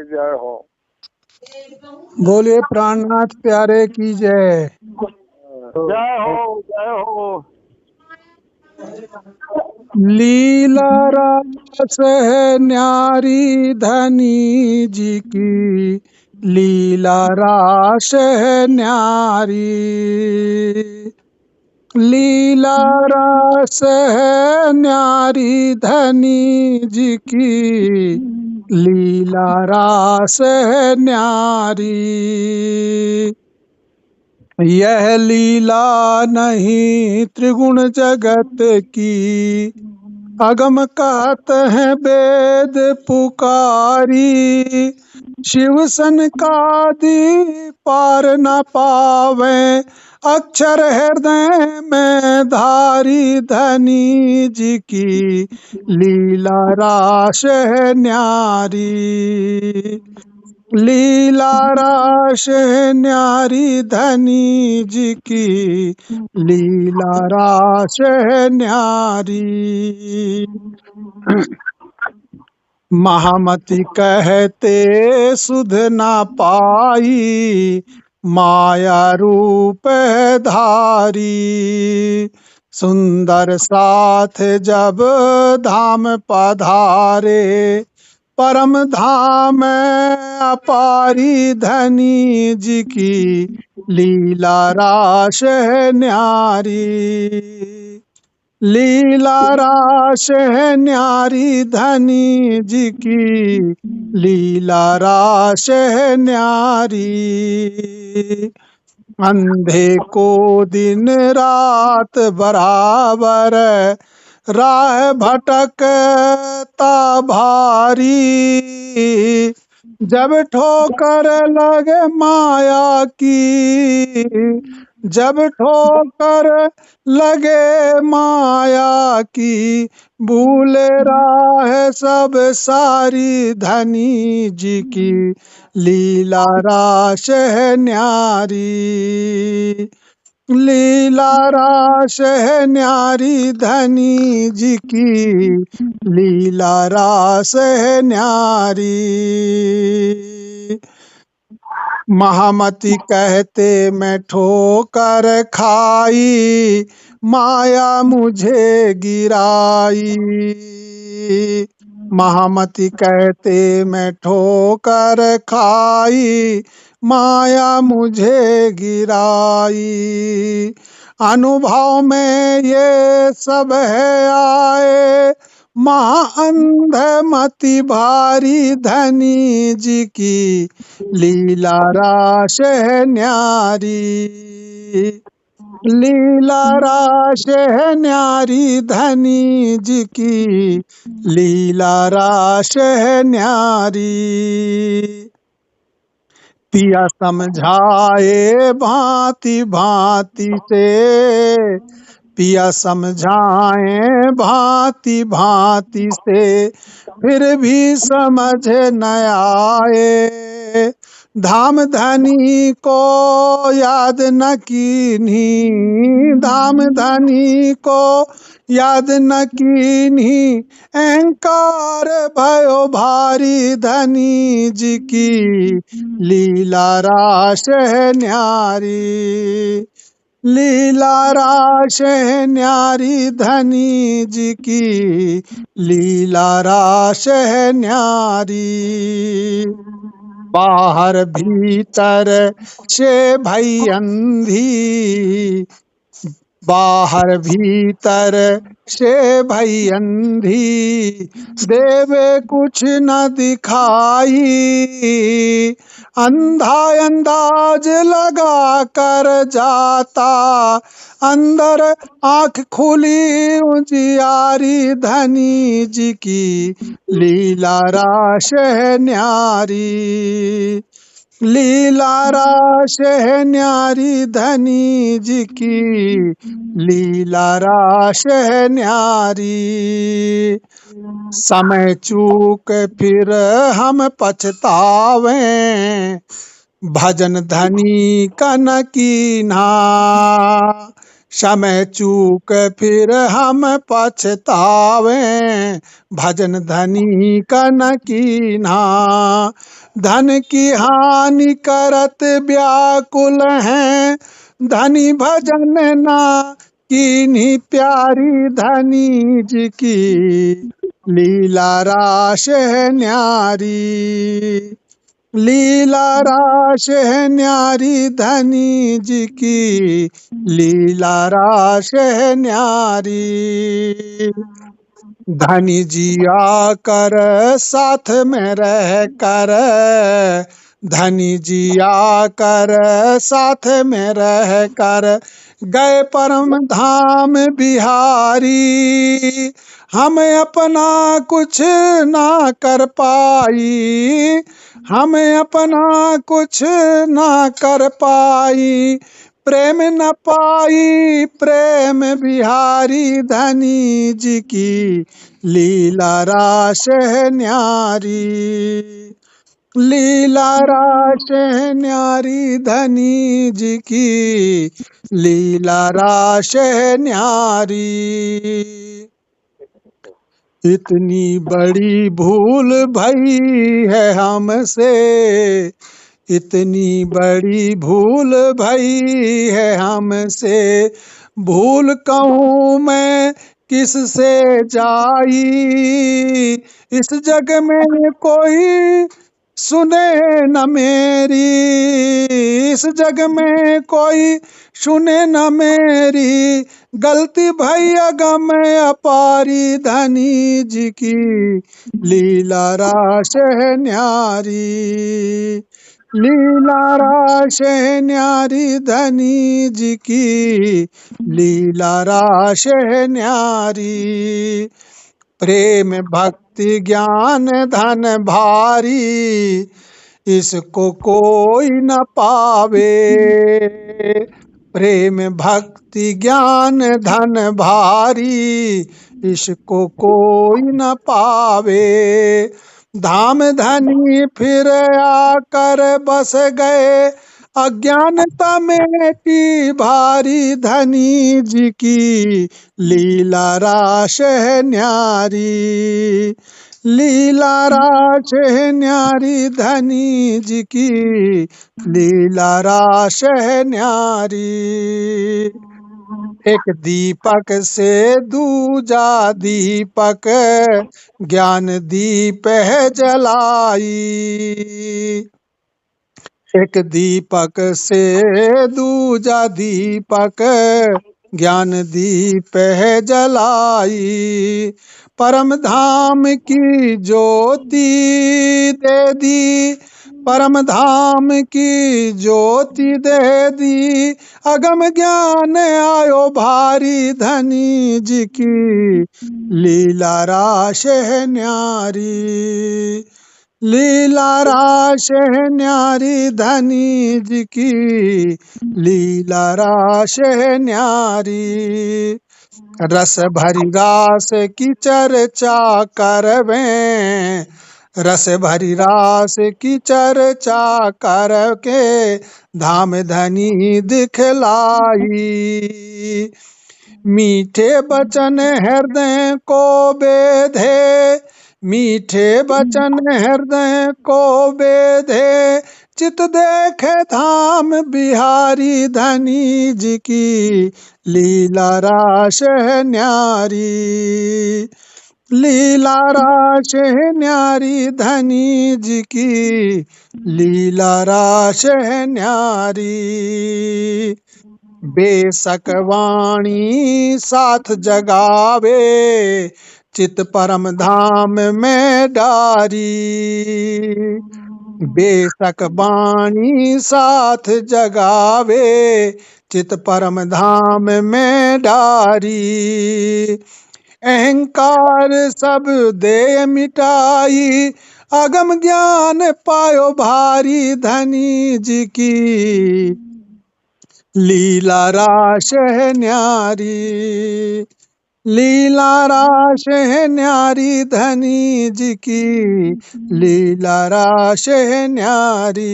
जय हो। बोलिए प्राणनाथ प्यारे की जय। जय हो जय हो। लीला रास है न्यारी धनी जी की, लीला रास है न्यारी, लीला रास है न्यारी धनी जी की, लीला रास है न्यारी। यह लीला नहीं त्रिगुण जगत की, अगम कहत है वेद पुकारी, शिव सनकादि पार न पावे, अक्षर हृदय में धारी धनी जी की, लीला रास है न्यारी, लीला रास है न्यारी धनी जी की, लीला रास है न्यारी। महामति कहते सुध ना पाई, माया रूप धारी, सुंदर साथ जब धाम पधारे, परम धाम अपारी धनी जी की, लीला रास है न्यारी, लीला रास है न्यारी धनी जी की, लीला रास है न्यारी। अंधे को दिन रात बराबर, राह भटकता भारी, जब ठोकर लगे माया की, जब ठोकर लगे माया की, भूले राह सब सारी धनी जी की, लीला रास है न्यारी, लीला रास है न्यारी धनी जी की, लीला रास है न्यारी। महामति कहते मैं ठोकर खाई, माया मुझे गिराई, महामति कहते मैं ठोकर खाई, माया मुझे गिराई, अनुभव में ये सब है आए, महाअंध मति भारी धनी जी की, लीला रास है न्यारी, लीला रास है न्यारी धनी जी की, लीला रास है न्यारी। पिया समझाए भांति भांति से, पिया समझाए भांति भांति से, फिर भी समझ न आए, धाम धनी को याद न कीन्ही, धाम धनी को याद न कीन्ही, अहंकार भयो भारी धनी जी की, लीला रास है न्यारी, लीला रास है न्यारी धनी जी की, लीला रास है न्यारी। बाहर भीतर से भई अंधी, बाहर भीतर से भई अंधी, देवे कुछ न दिखाई, अंधा अंदाज लगा कर जाता, अंदर आंख खुली उजियारी धनी जी की, लीला रास है न्यारी, लीला रास है न्यारी धनी जी की, लीला रास है न्यारी। समय चूक फिर हम पछतावे, भजन धनी कन कीन्हा, समय चूक फिर हम पछतावें, भजन धनी का न कीन्हा। धन की हानि करत व्याकुल हैं, धनी भजन ना कीन्ही प्यारी। धनी जी की लीला रास है न्यारी, लीला रास है न्यारी। धनी जी की लीला रास है न्यारी। धनी जी आकर साथ में रह कर, धनी जी आकर साथ में रह कर गए परम धाम बिहारी। हम अपना कुछ ना कर पाई, हम अपना कुछ ना कर पाई। प्रेम न पाई प्रेम बिहारी, धनी जी की लीला रास है न्यारी, लीला रास है न्यारी। धनी जी की लीला रास है न्यारी। इतनी बड़ी भूल भई है हमसे, इतनी बड़ी भूल भई है हमसे। भूल कहूँ मैं किससे जाई, इस जग में कोई सुने न मेरी, इस जग में कोई सुने न मेरी। गलती भई अगम अपारी, धनी जी की लीला रास है न्यारी, लीला रास है न्यारी। धनी जी की लीला रास है न्यारी। प्रेम भक्ति ज्ञान धन भारी, इसको कोई न पावे। प्रेम भक्ति ज्ञान धन भारी, इसको कोई न पावे। धाम धनी फिर आकर बस गए, अज्ञानता मेटी भारी। धनी जी की लीला रास है न्यारी, लीला रास है न्यारी। धनी जी की लीला रास है न्यारी। एक दीपक से दूजा दीपक, ज्ञान दीप है जलाई। एक दीपक से दूजा दीपक, ज्ञान दीप है जलाई। परम धाम की ज्योति दे दी, परम धाम की ज्योति दे दी। अगम ज्ञान आयो भारी, धनी जी की लीला रास है न्यारी, लीला रास है न्यारी। धनी जी की लीला रास है न्यारी। रस भरी रास की चर्चा करवें, रस भरी रास की चर्चा करके धाम धनी दिखलाई। मीठे बचन हृदय को बेधे, मीठे बचन हृदय को बेधे। चित देखे धाम बिहारी, धनी जी की लीला रास है न्यारी, लीला रास है न्यारी। धनी जी की लीला रास है न्यारी। बेशक वाणी साथ जगावे, चित परम धाम में डारी। बेशक वाणी साथ जगावे, चित परम धाम में डारी। अहंकार सब दे मिटाई, अगम ज्ञान पायो भारी। धनी जी की लीला रास है न्यारी, लीला रास है न्यारी। धनी जी की लीला रास है न्यारी।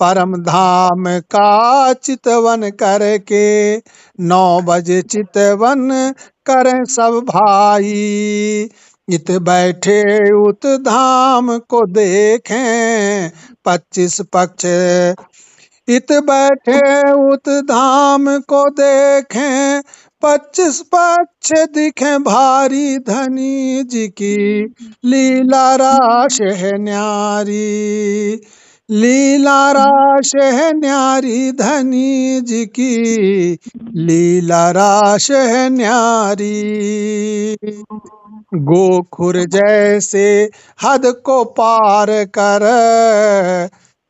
परम धाम का चितवन करके 9 बजे चितवन करें सब भाई। इत बैठे उत धाम को देखें 25 पक्ष। इत बैठे उत धाम को देखें 25 पक्ष दिखे भारी। धनी जी की लीला रास है न्यारी, लीला रास है न्यारी। धनी जी की लीला रास है न्यारी। गोखुर जैसे हद को पार कर,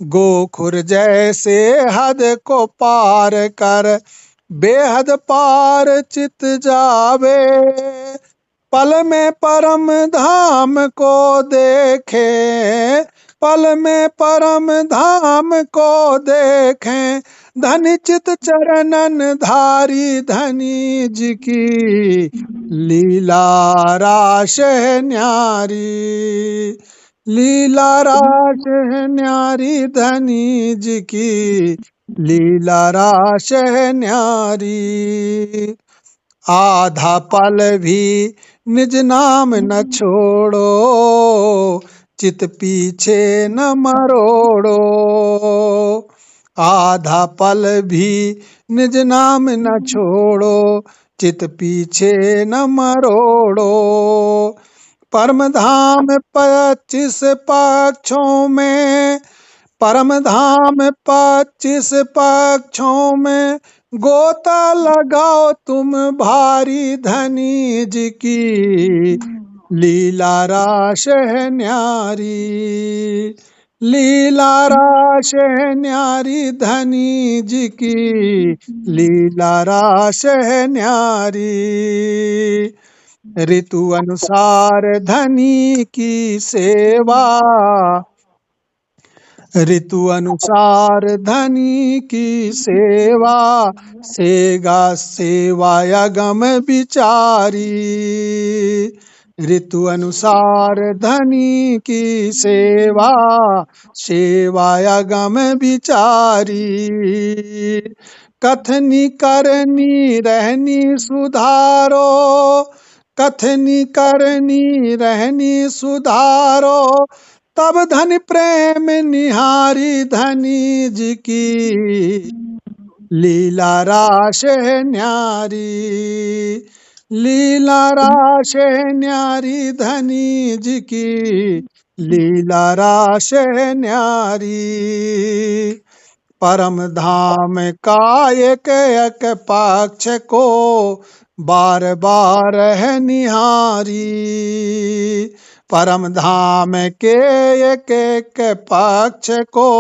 गोखुर जैसे हद को पार कर बेहद पार चित जावे। पल में परम धाम को देखे, पल में परम धाम को देखें। धनी चित चरणन धारी। धनी जी की लीला रास है न्यारी, लीला रास है न्यारी। धनी जी की लीला रास है न्यारी। आधा पल भी निज नाम न छोड़ो, चित पीछे न मरोड़ो। आधा पल भी निज नाम न छोड़ो, चित पीछे न मरोड़ो। परम धाम 25 पक्षों में, परम धाम 25 पक्षों में गोता लगाओ तुम भारी। धनी जी की लीला रास है न्यारी, लीला रास है न्यारी। धनी जी की लीला रास है न्यारी। ऋतु अनुसार धनी की सेवा, ऋतु अनुसार धनी की सेवा। सेगा सेवाया गम विचारी, ऋतु अनुसार धनी की सेवा। सेवाया गम विचारी। कथनी करनी रहनी सुधारो, कथनी करनी रहनी सुधारो। तब धन प्रेम निहारी। धनी जी की लीला रास है न्यारी, लीला रास है न्यारी। धनी जी की लीला रास है न्यारी। परम धाम का एक एक पक्ष को बार बार है निहारी। परम धाम के एक एक पक्ष को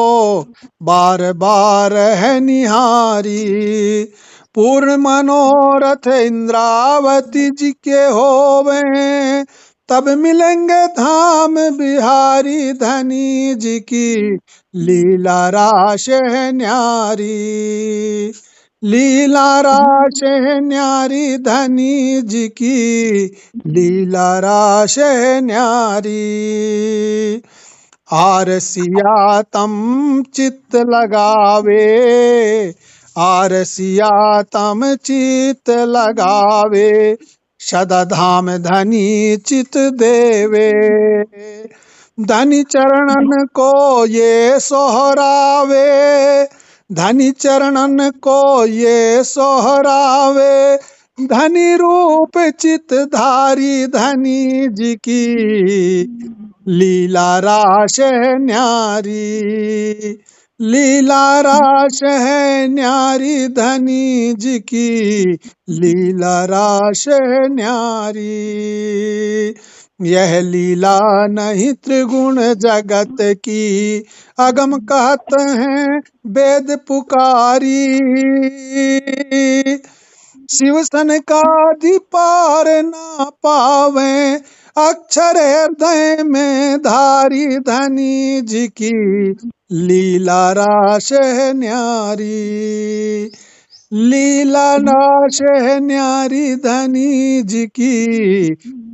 बार बार है निहारी। पूर्ण मनोरथ इंद्रावती जी के होवे, तब मिलेंगे धाम बिहारी। धनी जी की लीला रास है न्यारी, लीला रास है न्यारी। धनी जी की लीला रास है न्यारी। आरसिया तम चित्त लगावे, आरसिया तम चित्त लगावे। सदा धाम धनी चित देवे, धनी चरणन को ये सोहरावे। धनी चरणन को ये सोहरावे। धनी रूप चित धारी। धनी जी की लीला रास है न्यारी, लीला रास है न्यारी। धनी जी की लीला रास है न्यारी। यह लीला नहीं त्रिगुण जगत की, अगम कहत हैं वेद पुकारी। शिव सन का पार ना पावे, अक्षर हृदय में धारी। धनी जी की लीला रास है न्यारी, लीला रास है न्यारी। धनी जी की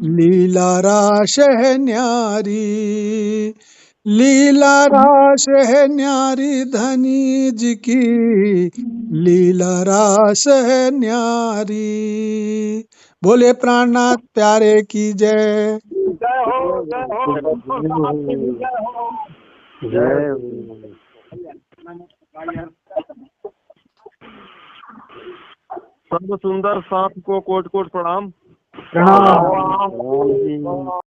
लीला रास है न्यारी। लीला रास है न्यारी धनी जी की, लीला रास है न्यारी। बोले प्राणनाथ प्यारे की जय। जय हो जय हो जय हो। जय हो। सर्व सुंदर साथ को कोट कोट प्रणाम। प्रणाम। राम जी।